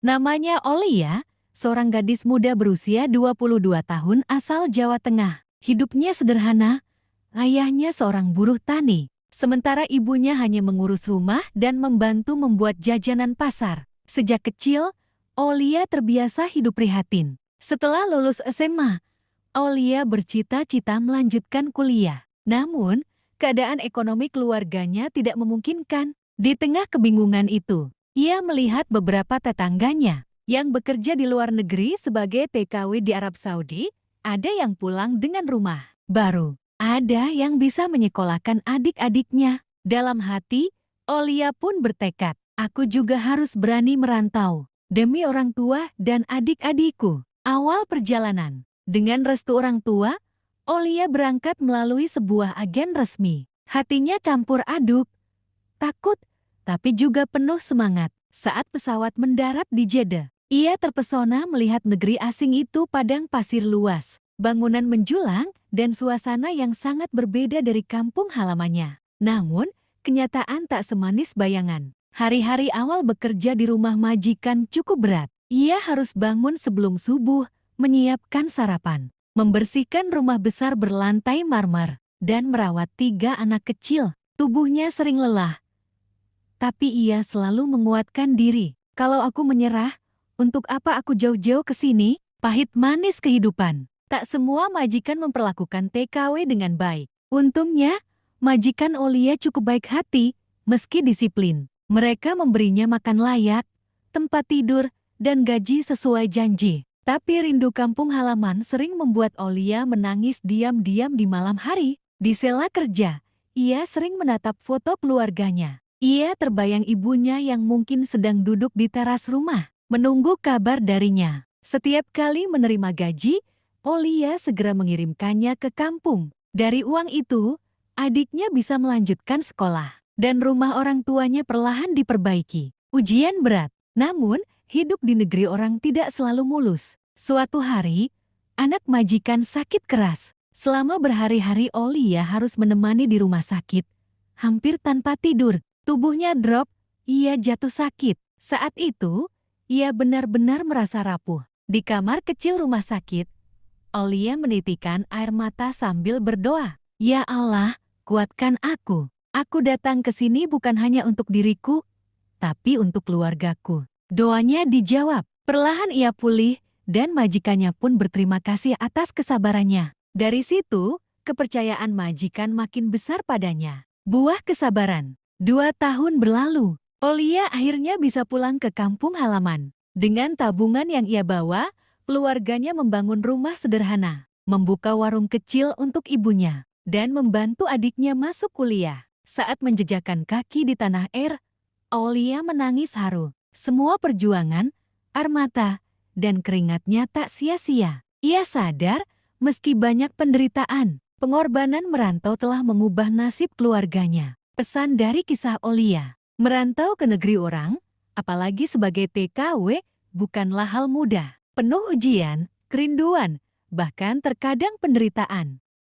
Namanya Olia, seorang gadis muda berusia 22 tahun asal Jawa Tengah. Hidupnya sederhana, ayahnya seorang buruh tani, sementara ibunya hanya mengurus rumah dan membantu membuat jajanan pasar. Sejak kecil, Olia terbiasa hidup prihatin. Setelah lulus SMA, Olia bercita-cita melanjutkan kuliah. Namun, keadaan ekonomi keluarganya tidak memungkinkan. Di tengah kebingungan itu, ia melihat beberapa tetangganya yang bekerja di luar negeri sebagai TKW di Arab Saudi. Ada yang pulang dengan rumah baru, ada yang bisa menyekolahkan adik-adiknya. Dalam hati, Olia pun bertekad, aku juga harus berani merantau demi orang tua dan adik-adikku. Awal perjalanan, dengan restu orang tua, Olia berangkat melalui sebuah agen resmi. Hatinya campur aduk, takut, tapi juga penuh semangat. Saat pesawat mendarat di Jeddah, ia terpesona melihat negeri asing itu padang pasir luas, bangunan menjulang, dan suasana yang sangat berbeda dari kampung halamannya. Namun, kenyataan tak semanis bayangan. Hari-hari awal bekerja di rumah majikan cukup berat. Ia harus bangun sebelum subuh, menyiapkan sarapan, membersihkan rumah besar berlantai marmer, dan merawat 3 anak kecil. Tubuhnya sering lelah, tapi ia selalu menguatkan diri. Kalau aku menyerah, untuk apa aku jauh-jauh ke sini? Pahit manis kehidupan. Tak semua majikan memperlakukan TKW dengan baik. Untungnya, majikan Olia cukup baik hati, meski disiplin. Mereka memberinya makan layak, tempat tidur, dan gaji sesuai janji. Tapi rindu kampung halaman sering membuat Olia menangis diam-diam di malam hari. Di sela kerja, ia sering menatap foto keluarganya. Ia terbayang ibunya yang mungkin sedang duduk di teras rumah, menunggu kabar darinya. Setiap kali menerima gaji, Olia segera mengirimkannya ke kampung. Dari uang itu, adiknya bisa melanjutkan sekolah, dan rumah orang tuanya perlahan diperbaiki. Ujian berat, namun hidup di negeri orang tidak selalu mulus. Suatu hari, anak majikan sakit keras. Selama berhari-hari Olia harus menemani di rumah sakit, hampir tanpa tidur. Tubuhnya drop, ia jatuh sakit. Saat itu, ia benar-benar merasa rapuh. Di kamar kecil rumah sakit, Olia menitikan air mata sambil berdoa. Ya Allah, kuatkan aku. Aku datang ke sini bukan hanya untuk diriku, tapi untuk keluargaku. Doanya dijawab. Perlahan ia pulih, dan majikannya pun berterima kasih atas kesabarannya. Dari situ, kepercayaan majikan makin besar padanya. Buah kesabaran. 2 tahun berlalu, Olia akhirnya bisa pulang ke kampung halaman. Dengan tabungan yang ia bawa, keluarganya membangun rumah sederhana, membuka warung kecil untuk ibunya, dan membantu adiknya masuk kuliah. Saat menjejakkan kaki di tanah air, Olia menangis haru. Semua perjuangan, air mata, dan keringatnya tak sia-sia. Ia sadar, meski banyak penderitaan, pengorbanan merantau telah mengubah nasib keluarganya. Pesan dari kisah Olia, merantau ke negeri orang, apalagi sebagai TKW, bukanlah hal mudah. Penuh ujian, kerinduan, bahkan terkadang penderitaan.